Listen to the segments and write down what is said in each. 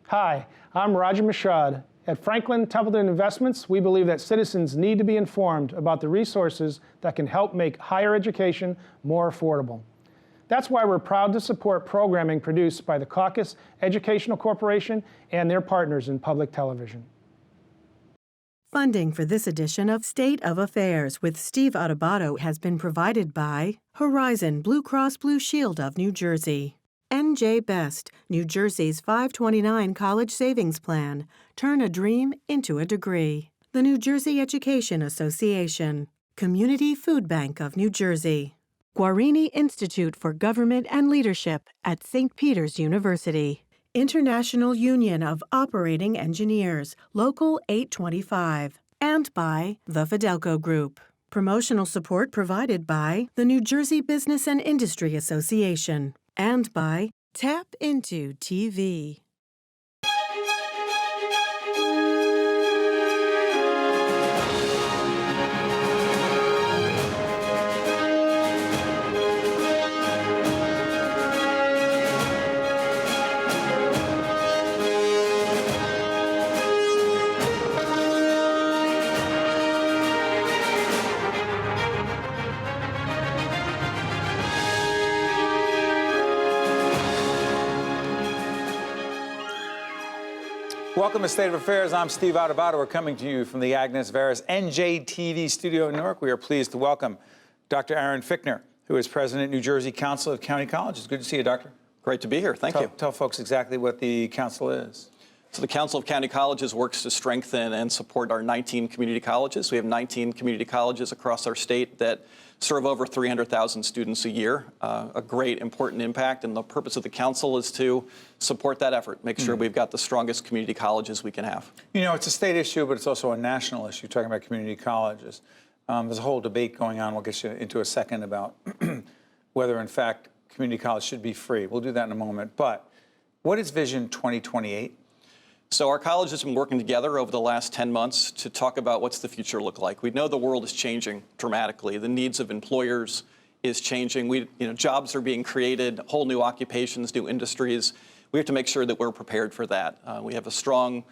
Hi, I'm Roger Michaud. At Franklin Templeton Investments, we believe that citizens need to be informed about the resources that can help make higher education more affordable. That's why we're proud to support programming produced by the Caucus Educational Corporation and their partners in public television. Funding for this edition of State of Affairs with Steve Adubato has been provided by Horizon Blue Cross Blue Shield of New Jersey, NJ Best, New Jersey's 529 College Savings Plan. Turn a dream into a degree. The New Jersey Education Association, Community Food Bank of New Jersey, Guarini Institute for Government and Leadership at St. Peter's University, International Union of Operating Engineers, Local 825, and by the Fidelco Group. Promotional support provided by the New Jersey Business and Industry Association and by Tap Into TV. Welcome to State of Affairs. I'm Steve Adubato. We're coming to you from the Agnes Veris NJTV studio in Newark. We are pleased to welcome Dr. Aaron Fichtner, who is President, New Jersey Council of County Colleges. Good to see you, Doctor. Great to be here. Thank you. Tell folks exactly what the council is. So the Council of County Colleges works to strengthen and support our 19 community colleges. We have 19 community colleges across our state that serve over 300,000 students a year, a great, important impact. And the purpose of the council is to support that effort, make sure we've got the strongest community colleges we can have. You know, it's a state issue, but it's also a national issue, talking about community colleges. There's a whole debate going on, we'll get you into a second, about whether, in fact, community college should be free. We'll do that in a moment. But what is Vision 2028? So our college has been working together over the last 10 months to talk about what's the future look like. We know the world is changing dramatically. The needs of employers is changing. Jobs are being created, whole new occupations, new industries. We have to make sure that we're prepared for that. We have a strong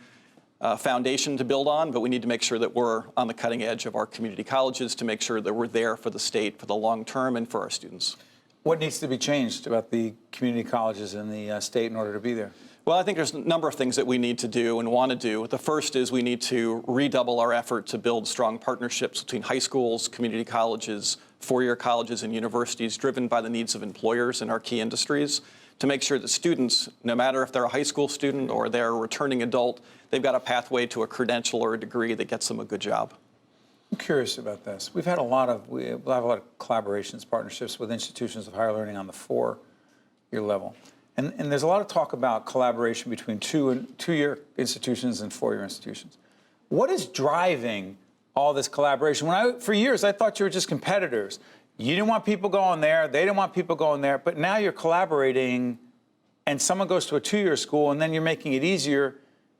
foundation to build on, but we need to make sure that we're on the cutting edge of our community colleges to make sure that we're there for the state for the long term and for our students. What needs to be changed about the community colleges in the state in order to be there? Well, I think there's a number of things that we need to do and want to do. The first is we need to redouble our effort to build strong partnerships between high schools, community colleges, four-year colleges, and universities driven by the needs of employers in our key industries to make sure that students, no matter if they're a high school student or they're a returning adult, they've got a pathway to a credential or a degree that gets them a good job. I'm curious about this. We've had a lot of collaborations, partnerships with institutions of higher learning on the four-year level. And there's a lot of talk about collaboration between two-year institutions and four-year institutions. What is driving all this collaboration? For years, I thought you were just competitors. You didn't want people going there, they didn't want people going there, but now you're collaborating and someone goes to a two-year school and then you're making it easier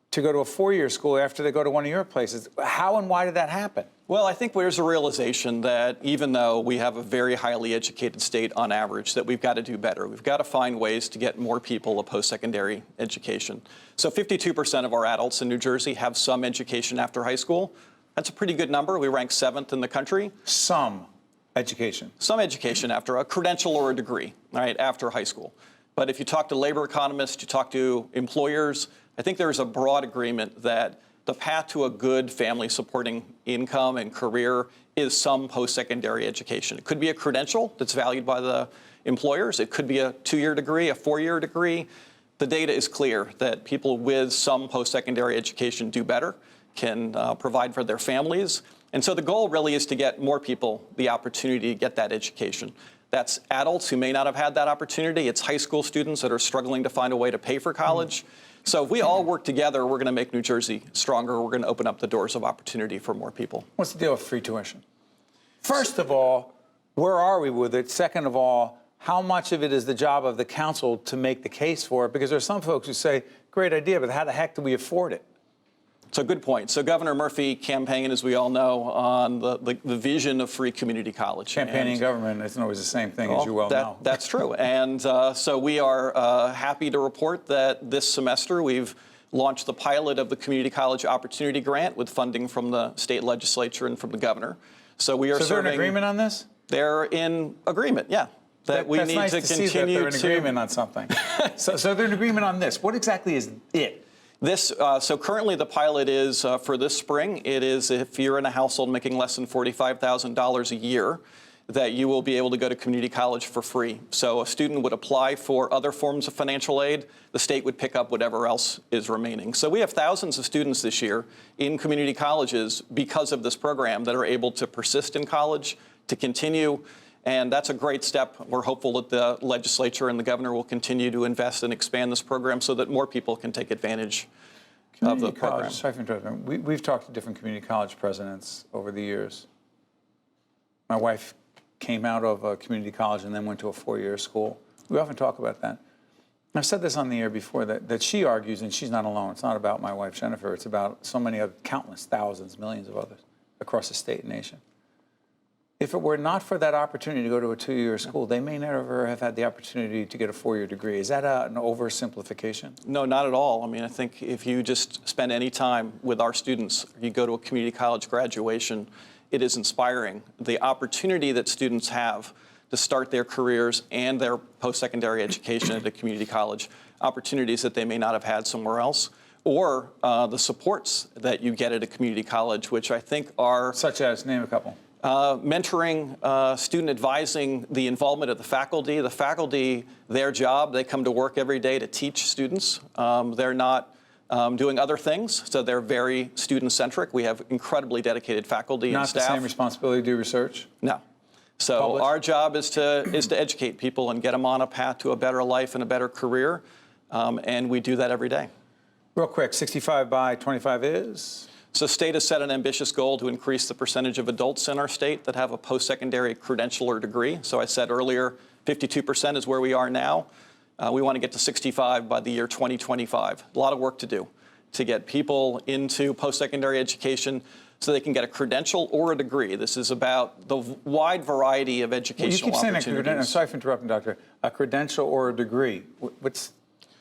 to go to a four-year school after they go to one of your places. How and why did that happen? Well, I think there's a realization that even though we have a very highly educated state on average, that we've got to do better. We've got to find ways to get more people a post-secondary education. So 52% of our adults in New Jersey have some education after high school. That's a pretty good number. We rank 7th in the country. Some education. Some education after a credential or a degree, right, after high school. But if you talk to labor economists, you talk to employers, I think there is a broad agreement that the path to a good family supporting income and career is some post-secondary education. It could be a credential that's valued by the employers. It could be a two-year degree, a four-year degree. The data is clear that people with some post-secondary education do better, can provide for their families. And so the goal really is to get more people the opportunity to get that education. That's adults who may not have had that opportunity. It's high school students that are struggling to find a way to pay for college. So if we all work together, we're going to make New Jersey stronger. We're going to open up the doors of opportunity for more people. What's the deal with free tuition? First of all, where are we with it? Second of all, how much of it is the job of the council to make the case for it? Because there's some folks who say, great idea, but how the heck do we afford it? It's a good point. So Governor Murphy campaigned, as we all know, on the vision of free community college. Campaigning government isn't always the same thing, as you well know. That's true. And so we are happy to report that this semester we've launched the pilot of the Community College Opportunity Grant with funding from the state legislature and from the governor. So we are So is there an serving. agreement on this? They're in agreement, yeah. That we That's need nice to see that continue they're in agreement on something. so they're in agreement on this. What exactly is it? This, so currently the pilot is for this spring. It is if you're in a household making less than $45,000 a year, that you will be able to go to community college for free. So a student would apply for other forms of financial aid. The state would pick up whatever else is remaining. So we have thousands of students this year in community colleges because of this program that are able to persist in college, to continue. And that's a great step. We're hopeful that the legislature and the governor will continue to invest and expand this program so that more people can take advantage of the program. Sorry for interrupting. We've talked to different community college presidents over the years. My wife came out of a community college and then went to a 4-year school. We often talk about that. I've said this on the air before, that she argues, and she's not alone. It's not about my wife, Jennifer. It's about so many other, countless, thousands, millions of others across the state and nation. If it were not for that opportunity to go to a 2-year school, they may never have had the opportunity to get a 4-year degree. Is that an oversimplification? No, not at all. I mean, I think if you just spend any time with our students, you go to a community college graduation, it is inspiring. The opportunity that students have to start their careers and their post-secondary education at a community college, opportunities that they may not have had somewhere else, or the supports that you get at a community college, which I think are— Such as, name a couple. Mentoring, student advising, the involvement of the faculty. The faculty, their job, they come to work every day to teach students. They're not doing other things, so they're very student-centric. We have incredibly dedicated faculty and staff. Not the same responsibility to do research? No. So Publish? Our job is to educate people and get them on a path to a better life and a better career, and we do that every day. Real quick, 65 by 25 is? So state has set an ambitious goal to increase the percentage of adults in our state that have a post-secondary credential or degree. So I said earlier, 52% is where we are now. We want to get to 65 by the year 2025. A lot of work to do to get people into post-secondary education so they can get a credential or a degree. This is about the wide variety of educational opportunities. You keep saying I'm sorry for interrupting, Doctor. A credential or a degree.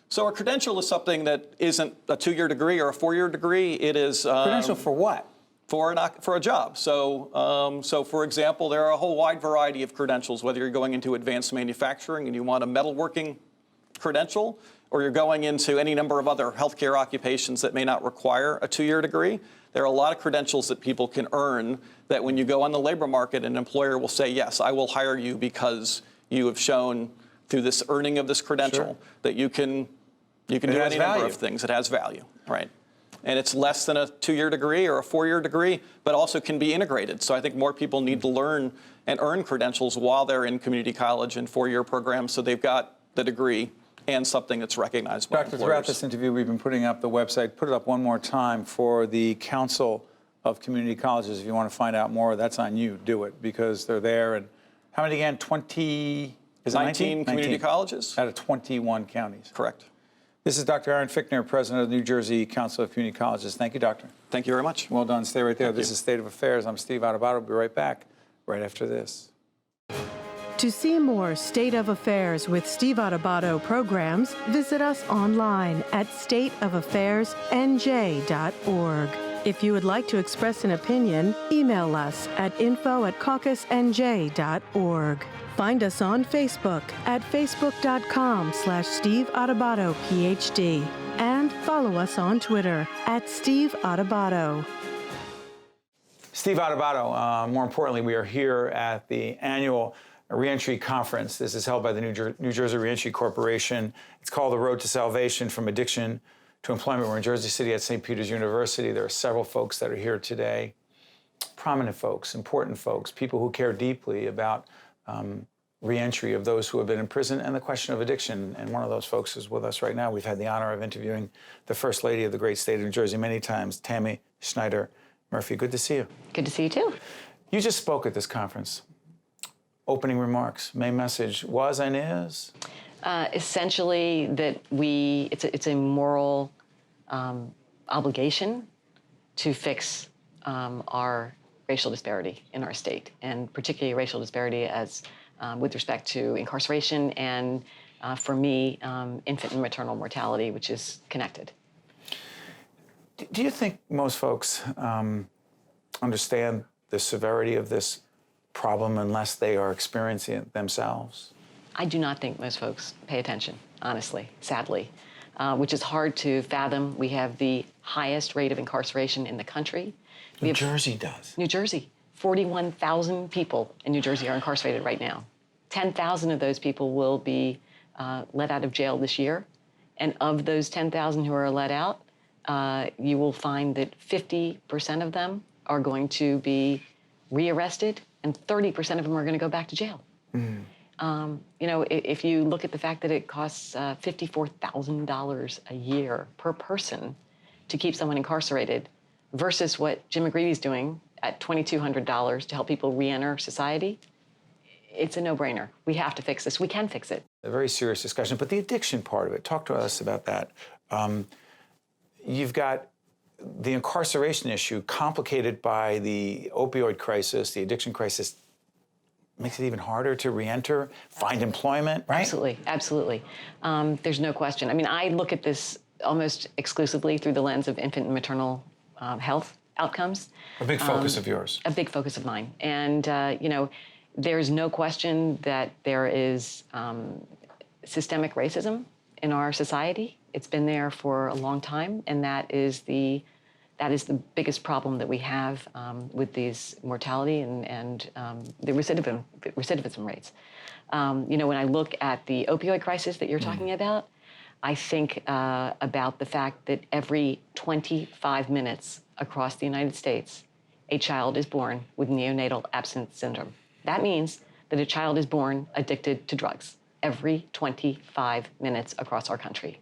So a credential is something that isn't a 2-year degree or a 4-year degree. It is credential for what? For a job. So for example, there are a whole wide variety of credentials, whether you're going into advanced manufacturing and you want a metalworking credential, or you're going into any number of other healthcare occupations that may not require a 2-year degree. There are a lot of credentials that people can earn that when you go on the labor market, an employer will say, yes, I will hire you because you have shown through this earning of this credential that you can do any number of things. It has value, right? And it's less than a 2-year degree or a 4-year degree, but also can be integrated. So I think more people need to learn and earn credentials while they're in community college and 4-year programs, so they've got the degree and something that's recognized by employers. Throughout this interview, we've been putting up the website. Put it up one more time for the Council of Community Colleges. If you want to find out more, that's on you. Do it, because they're there. And how many again? 20? Is it 19 community colleges? Out of 21 counties. Correct. This is Dr. Aaron Fichtner, President of the New Jersey Council of Community Colleges. Thank you, Doctor. Thank you very much. Well done. Stay right there. This is State of Affairs. I'm Steve Adubato. We'll be right back right after this. To see more State of Affairs with Steve Adubato programs, visit us online at stateofaffairsnj.org. If you would like to express an opinion, email us at info@caucusnj.org. Find us on Facebook at facebook.com/Steve Adubato, PhD. And follow us on Twitter at Steve Adubato. Steve Adubato. More importantly, we are here at the annual Reentry Conference. This is held by the New Jersey Reentry Corporation. It's called The Road to Salvation from Addiction to Employment. We're in Jersey City at St. Peter's University. There are several folks that are here today, prominent folks, important folks, people who care deeply about reentry of those who have been in prison and the question of addiction. And one of those folks is with us right now. We've had the honor of interviewing the First Lady of the great state of New Jersey many times, Tammy Snyder Murphy. Good to see you. Good to see you too. You just spoke at this conference. Opening remarks, main message was and is? Essentially that it's a moral obligation to fix our racial disparity in our state, and particularly racial disparity as with respect to incarceration and, for me, infant and maternal mortality, which is connected. Do you think most folks understand the severity of this problem unless they are experiencing it themselves? I do not think most folks pay attention, honestly, sadly, which is hard to fathom. We have the highest rate of incarceration in the country. New Jersey does. New Jersey. 41,000 people in New Jersey are incarcerated right now. 10,000 of those people will be let out of jail this year. And of those 10,000 who are let out, you will find that 50% of them are going to be rearrested and 30% of them are going to go back to jail. You know, if you look at the fact that it costs $54,000 a year per person to keep someone incarcerated versus what Jim McGreevy's doing at $2,200 to help people re-enter society, it's a no-brainer. We have to fix this. We can fix it. A very serious discussion, but the addiction part of it, talk to us about that. You've got the incarceration issue complicated by the opioid crisis, the addiction crisis. Makes it even harder to re-enter, find employment, right? Absolutely, absolutely. There's no question. I mean, I look at this almost exclusively through the lens of infant and maternal health outcomes. A big focus of yours. A big focus of mine. And, you know, there's no question that there is systemic racism in our society. It's been there for a long time, and that is the biggest problem that we have with these mortality and the recidivism rates. You know, when I look at the opioid crisis that you're talking about, I think about the fact that every 25 minutes across the United States, a child is born with neonatal abstinence syndrome. That means that a child is born addicted to drugs every 25 minutes across our country.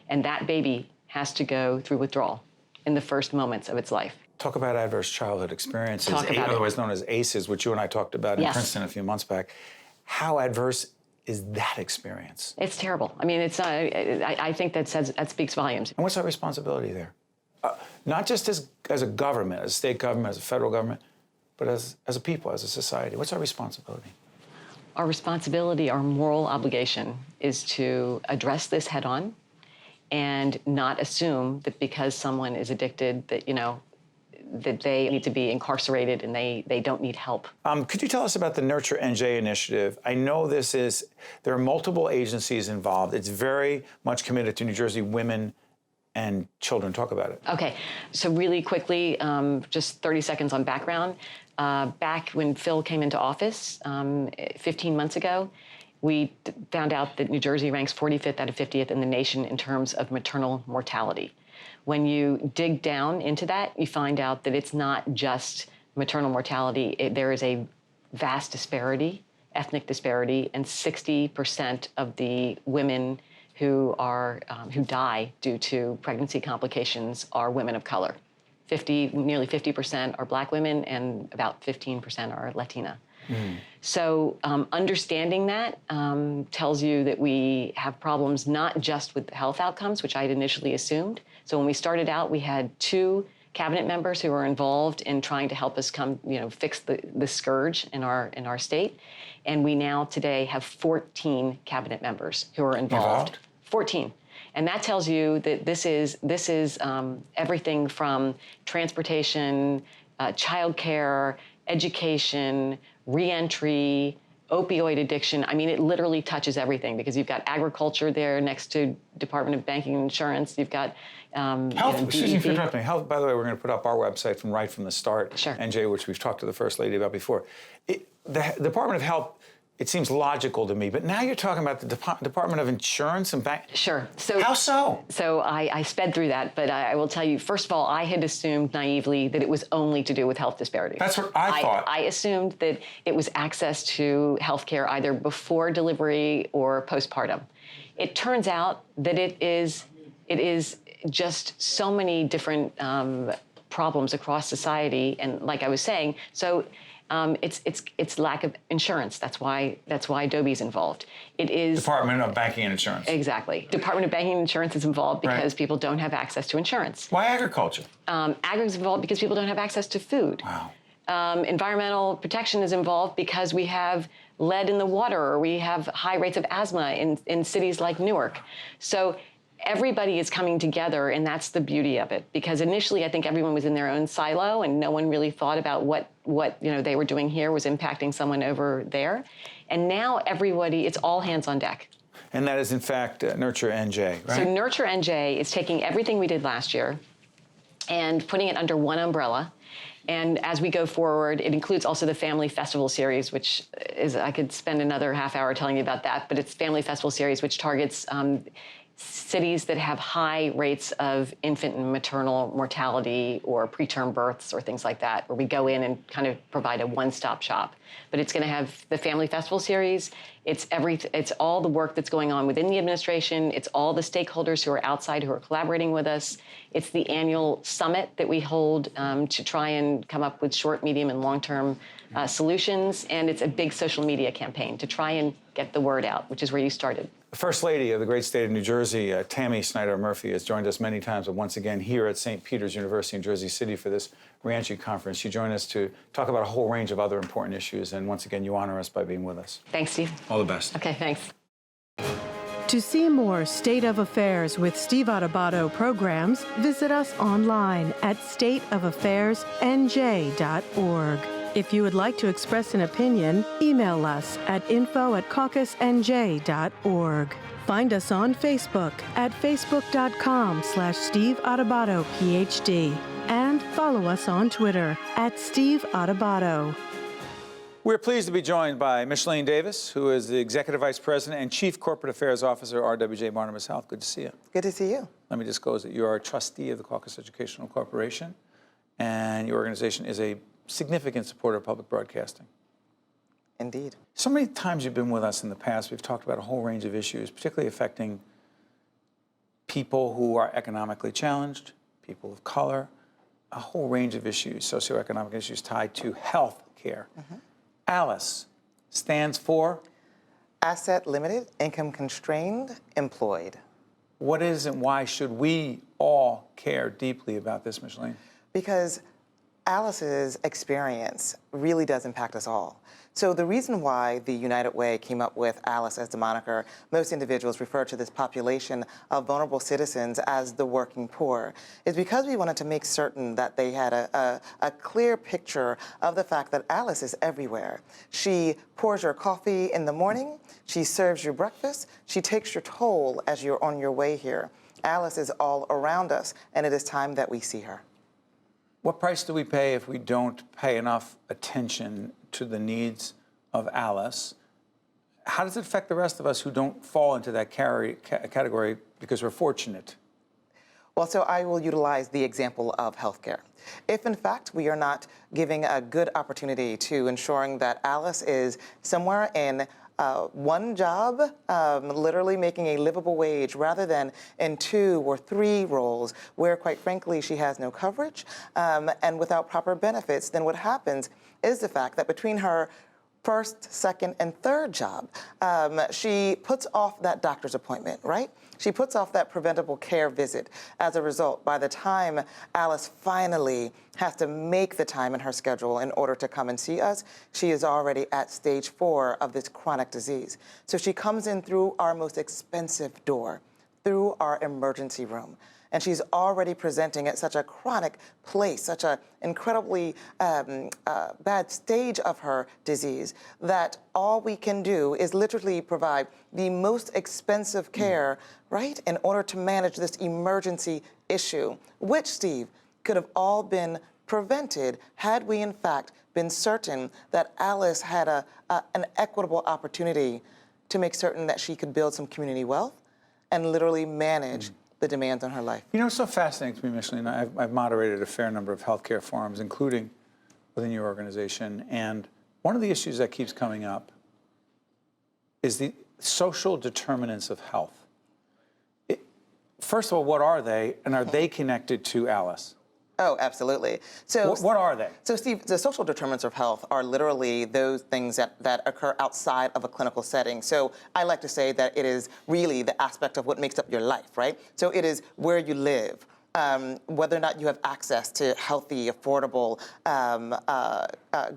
And that baby has to go through withdrawal in the first moments of its life. Talk about adverse childhood experiences, Otherwise known as ACEs, which you and I talked about in Princeton a few months back. How adverse is that experience? It's terrible. I mean, it's. I think that speaks volumes. And what's our responsibility there? Not just as a government, as a state government, as a federal government, but as a people, as a society. What's our responsibility? Our responsibility, our moral obligation, is to address this head on, and not assume that because someone is addicted that, you know, that they need to be incarcerated and they don't need help. Could you tell us about the Nurture NJ initiative? I know there are multiple agencies involved. It's very much committed to New Jersey women and children. Talk about it. Okay, so really quickly, just 30 seconds on background. Back when Phil came into office 15 months ago, we found out that New Jersey ranks 45th out of 50th in the nation in terms of maternal mortality. When you dig down into that, you find out that it's not just maternal mortality. There is a vast disparity, ethnic disparity, and 60% of the women who die due to pregnancy complications are women of color. Nearly 50% are Black women, and about 15% are Latina. So understanding that tells you that we have problems not just with the health outcomes, which I had initially assumed. So when we started out, we had 2 cabinet members who were involved in trying to help us fix the scourge in our state. And we now today have 14 cabinet members who are involved. 14. And that tells you that this is everything from transportation, childcare, education, reentry, opioid addiction. I mean, it literally touches everything because you've got agriculture there next to Department of Banking and Insurance. You've got health. Excuse me for interrupting. Health. By the way, we're going to put up our website from right from the start. Sure. NJ, which we've talked to the First Lady about before. The Department of Health. It seems logical to me, but now you're talking about the Department of Insurance and Bank. Sure. So how so? So I sped through that, but I will tell you, first of all, I had assumed naively that it was only to do with health disparities. That's what I thought. I assumed that it was access to health care either before delivery or postpartum. It turns out that it is just so many different problems across society, and like I was saying, so. It's lack of insurance. That's why Adobe's involved. It is Department of Banking and Insurance. Exactly. Department of Banking and Insurance is involved because people don't have access to insurance. Why agriculture? Agriculture is involved because people don't have access to food. Wow. Environmental protection is involved because we have lead in the water, or we have high rates of asthma in cities like Newark. So everybody is coming together, and that's the beauty of it. Because initially, I think everyone was in their own silo, and no one really thought about what they were doing here was impacting someone over there. And now everybody, it's all hands on deck. And that is, in fact, Nurture NJ, right? So Nurture NJ is taking everything we did last year and putting it under one umbrella. And as we go forward, it includes also the Family Festival Series, which is, I could spend another half hour telling you about that, but it's Family Festival Series, which targets cities that have high rates of infant and maternal mortality or preterm births or things like that, where we go in and kind of provide a one-stop shop. But it's going to have the Family Festival Series. It's all the work that's going on within the administration. It's all the stakeholders who are outside who are collaborating with us. It's the annual summit that we hold to try and come up with short, medium, and long-term solutions. And it's a big social media campaign to try and get the word out, which is where you started. The First Lady of the great state of New Jersey, Tammy Snyder Murphy, has joined us many times, but once again here at St. Peter's University in Jersey City for this Reentry Conference. She joined us to talk about a whole range of other important issues, and once again, you honor us by being with us. Thanks, Steve. All the best. Okay, thanks. To see more State of Affairs with Steve Adubato programs, visit us online at stateofaffairsnj.org. If you would like to express an opinion, email us at info@caucusnj.org. Find us on Facebook at facebook.com/Steve Adubato, PhD, and follow us on Twitter at Steve Adubato. We're pleased to be joined by Michellene Davis, who is the Executive Vice President and Chief Corporate Affairs Officer at RWJBarnabas Health. Good to see you. Good to see you. Let me disclose that you are a trustee of the Caucus Educational Corporation, and your organization is a significant supporter of public broadcasting. Indeed. So many times you've been with us in the past, we've talked about a whole range of issues, particularly affecting people who are economically challenged, people of color, a whole range of issues, socioeconomic issues tied to health care. ALICE stands for? Asset limited, income constrained, employed. What is and why should we all care deeply about this, Michellene? Because Alice's experience really does impact us all. So the reason why the United Way came up with Alice as the moniker, most individuals refer to this population of vulnerable citizens as the working poor, is because we wanted to make certain that they had a clear picture of the fact that Alice is everywhere. She pours your coffee in the morning, she serves your breakfast, she takes your toll as you're on your way here. Alice is all around us, and it is time that we see her. What price do we pay if we don't pay enough attention to the needs of Alice? How does it affect the rest of us who don't fall into that category because we're fortunate? Well, so I will utilize the example of healthcare. If, in fact, we are not giving a good opportunity to ensuring that Alice is somewhere in one job, literally making a livable wage, rather than in 2 or 3 roles where, quite frankly, she has no coverage and without proper benefits, then what happens is the fact that between her first, second, and third job, she puts off that doctor's appointment, right? She puts off that preventable care visit. As a result, by the time Alice finally has to make the time in her schedule in order to come and see us, she is already at stage 4 of this chronic disease. So she comes in through our most expensive door, through our emergency room. And she's already presenting at such a chronic place, such an incredibly bad stage of her disease, that all we can do is literally provide the most expensive care, right, in order to manage this emergency issue, which, Steve, could have all been prevented had we, in fact, been certain that Alice had an equitable opportunity to make certain that she could build some community wealth and literally manage the demands on her life. You know, it's so fascinating to me, Michellene. I've moderated a fair number of healthcare forums, including within your organization, and one of the issues that keeps coming up is the social determinants of health. First of all, what are they, and are they connected to Alice? Oh, absolutely. So what are they? So, Steve, the social determinants of health are literally those things that occur outside of a clinical setting. So I like to say that it is really the aspect of what makes up your life, right? So it is where you live, whether or not you have access to healthy, affordable,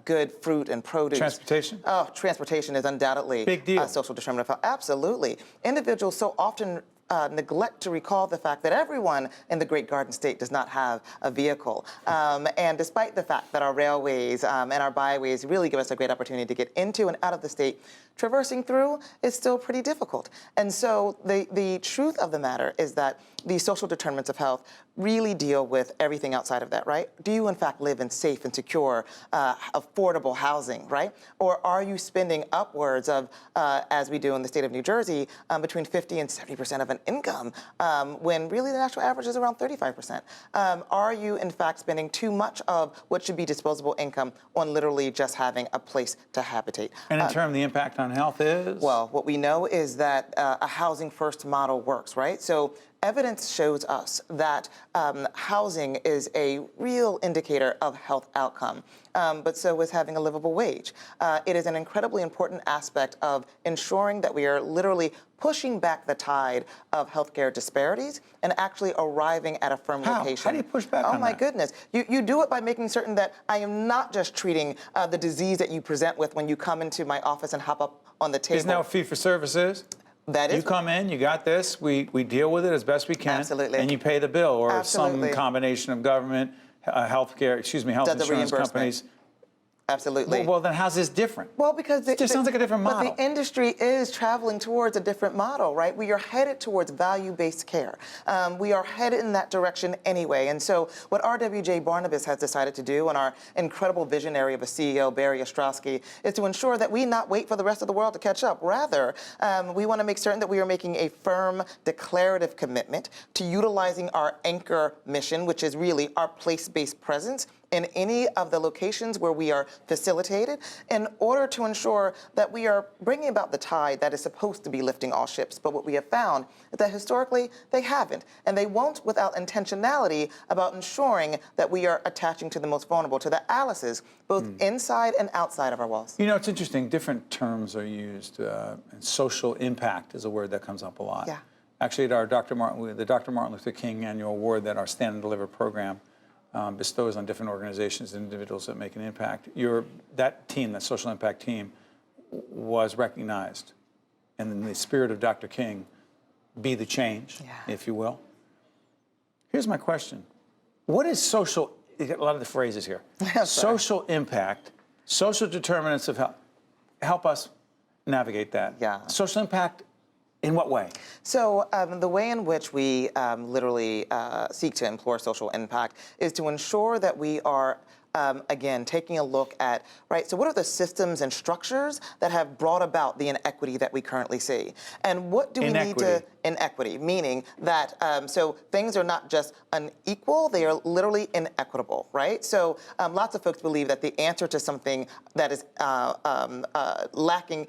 good fruit and produce. Transportation? Oh, transportation is undoubtedly big deal. A social determinant of health. Absolutely. Individuals so often neglect to recall the fact that everyone in the Great Garden State does not have a vehicle. And despite the fact that our railways and our byways really give us a great opportunity to get into and out of the state, traversing through is still pretty difficult. And so the truth of the matter is that the social determinants of health really deal with everything outside of that, right? Do you in fact live in safe and secure, affordable housing, right? Or are you spending upwards of, as we do in the state of New Jersey, between 50 and 70% of an income, when really the national average is around 35%? Are you in fact spending too much of what should be disposable income on literally just having a place to habitate? And in terms of the impact on health is? Well, what we know is that a housing first model works, right? So evidence shows us that housing is a real indicator of health outcome, but so is having a livable wage. It is an incredibly important aspect of ensuring that we are literally pushing back the tide of healthcare disparities and actually arriving at a firm location. How do you push back on that? Oh my goodness. You do it by making certain that I am not just treating the disease that you present with when you come into my office and hop up on the table. Isn't that what fee-for-service is? That is. You come in, you got this, we deal with it as best we can. Absolutely. And you pay the bill, or Absolutely. some combination of government, health insurance companies. Absolutely. Well, then how's this different? Well, because it just sounds like a different model. But the industry is traveling towards a different model, right? We are headed towards value-based care. We are headed in that direction anyway. And so what RWJBarnabas has decided to do, and our incredible visionary of a CEO, Barry Ostrowski, is to ensure that we not wait for the rest of the world to catch up. Rather, we want to make certain that we are making a firm, declarative commitment to utilizing our anchor mission, which is really our place-based presence in any of the locations where we are facilitated, in order to ensure that we are bringing about the tide that is supposed to be lifting all ships. But what we have found is that historically they haven't, and they won't without intentionality about ensuring that we are attaching to the most vulnerable, to the Alices, both inside and outside of our walls. You know, it's interesting, different terms are used. And social impact is a word that comes up a lot. Yeah. Actually, at our the Dr. Martin Luther King annual award that our Stand and Deliver program bestows on different organizations and individuals that make an impact. That team, that social impact team, was recognized. And in the spirit of Dr. King, be the change, if you will. Here's my question. What is social, you get a lot of the phrases here. Social impact, social determinants of health. Help us navigate that. Yeah. Social impact, in what way? So the way in which we literally seek to implore social impact is to ensure that we are, again, taking a look at, right, so what are the systems and structures that have brought about the inequity that we currently see? And what do we need to, inequity, meaning that, so things are not just unequal, they are literally inequitable, right? So lots of folks believe that the answer to something that is lacking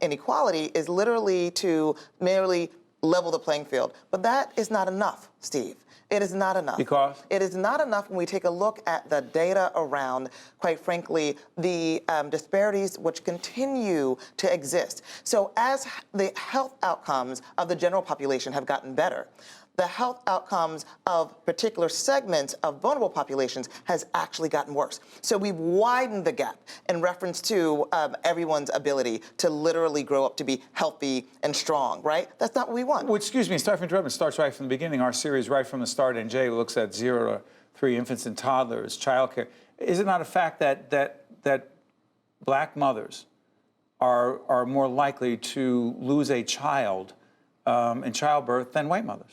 inequality is literally to merely level the playing field. But that is not enough, Steve. It is not enough. Because? It is not enough when we take a look at the data around, quite frankly, the disparities which continue to exist. So as the health outcomes of the general population have gotten better, the health outcomes of particular segments of vulnerable populations has actually gotten worse. So we've widened the gap in reference to everyone's ability to literally grow up to be healthy and strong, right? That's not what we want. Well, excuse me, sorry for interrupting. It starts right from the beginning. Our series, right from the start, NJ, looks at 0 to 3 infants and toddlers, childcare. Is it not a fact that black mothers are more likely to lose a child in childbirth than white mothers?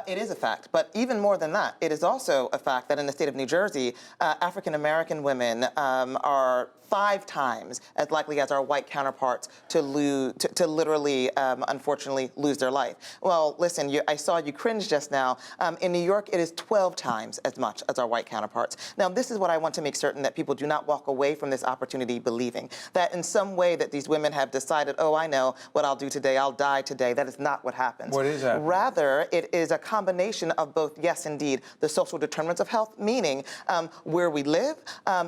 It is a fact, but even more than that, it is also a fact that in the state of New Jersey, African-American women are 5 times as likely as our white counterparts to literally, unfortunately, lose their life. Well, listen, I saw you cringe just now. In New York, it is 12 times as much as our white counterparts. Now, this is what I want to make certain that people do not walk away from this opportunity believing, that in some way that these women have decided, oh, I know what I'll do today, I'll die today. That is not what happens. What is that? Rather, it is a combination of both, yes, indeed, the social determinants of health, meaning where we live.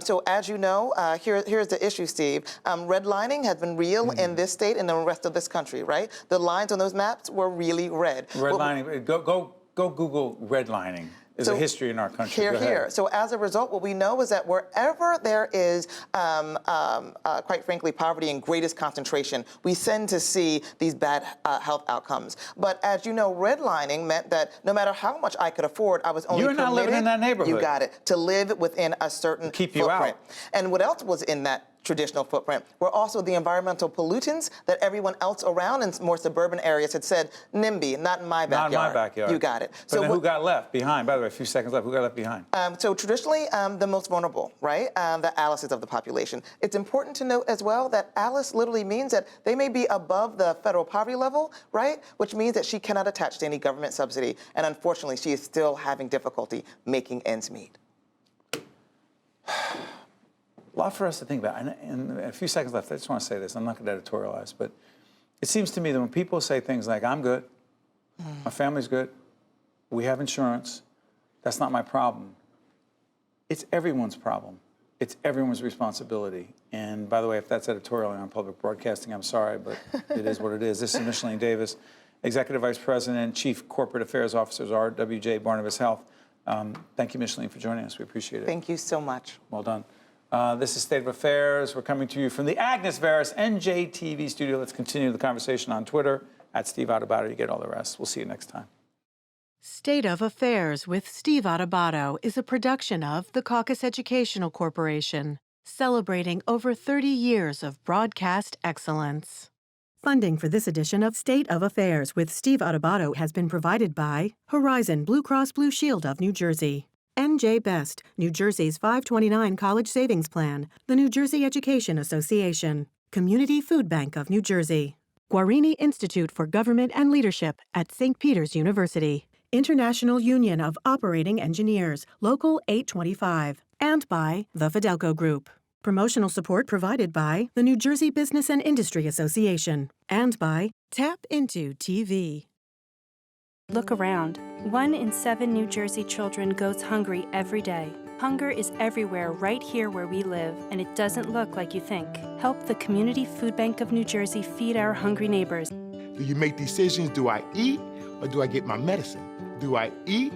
So as you know, here's the issue, Steve. Redlining has been real in this state and the rest of this country, right? The lines on those maps were really red. Redlining, go Google redlining. is a history in our country. Here, Go ahead. here. So as a result, what we know is that wherever there is, quite frankly, poverty in greatest concentration, we tend to see these bad health outcomes. But as you know, redlining meant that no matter how much I could afford, I was only You're not living in that neighborhood. You got it. To live within a certain Keep you footprint. out. And what else was in that traditional footprint were also the environmental pollutants that everyone else around in more suburban areas had said, NIMBY, not in my backyard. Not in my backyard. You got it. But so then who got left behind? By the way, a few seconds left. Who got left behind? So traditionally, the most vulnerable, right? The Alice's of the population. It's important to note as well that Alice literally means that they may be above the federal poverty level, right? Which means that she cannot attach to any government subsidy. And unfortunately, she is still having difficulty making ends meet. A lot for us to think about. And in a few seconds left, I just want to say this. I'm not going to editorialize, but it seems to me that when people say things like, I'm good, my family's good, we have insurance, that's not my problem, it's everyone's problem. It's everyone's responsibility. And by the way, if that's editorial on public broadcasting, I'm sorry, but it is what it is. This is Michellene Davis, Executive Vice President, Chief Corporate Affairs Officer, RWJBarnabas Health. Thank you, Michellene, for joining us. We appreciate it. Thank you so much. Well done. This is State of Affairs. We're coming to you from the Agnes Veris NJTV studio. Let's continue the conversation on Twitter at Steve Adubato. You get all the rest. We'll see you next time. State of Affairs with Steve Adubato is a production of the Caucus Educational Corporation, celebrating over 30 years of broadcast excellence. Funding for this edition of State of Affairs with Steve Adubato has been provided by Horizon Blue Cross Blue Shield of New Jersey, NJ Best, New Jersey's 529 College Savings Plan, the New Jersey Education Association, Community Food Bank of New Jersey, Guarini Institute for Government and Leadership at St. Peter's University, International Union of Operating Engineers, Local 825, and by the Fidelco Group. Promotional support provided by the New Jersey Business and Industry Association and by Tap Into TV. Look around. 1 in 7 New Jersey children goes hungry every day. Hunger is everywhere right here where we live, and it doesn't look like you think. Help the Community Food Bank of New Jersey feed our hungry neighbors. Do you make decisions? Do I eat or do I get my medicine? Do I eat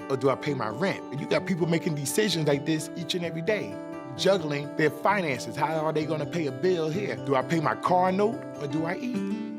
or do I pay my rent? And you got people making decisions like this each and every day, juggling their finances. How are they going to pay a bill here? Do I pay my car note or do I eat?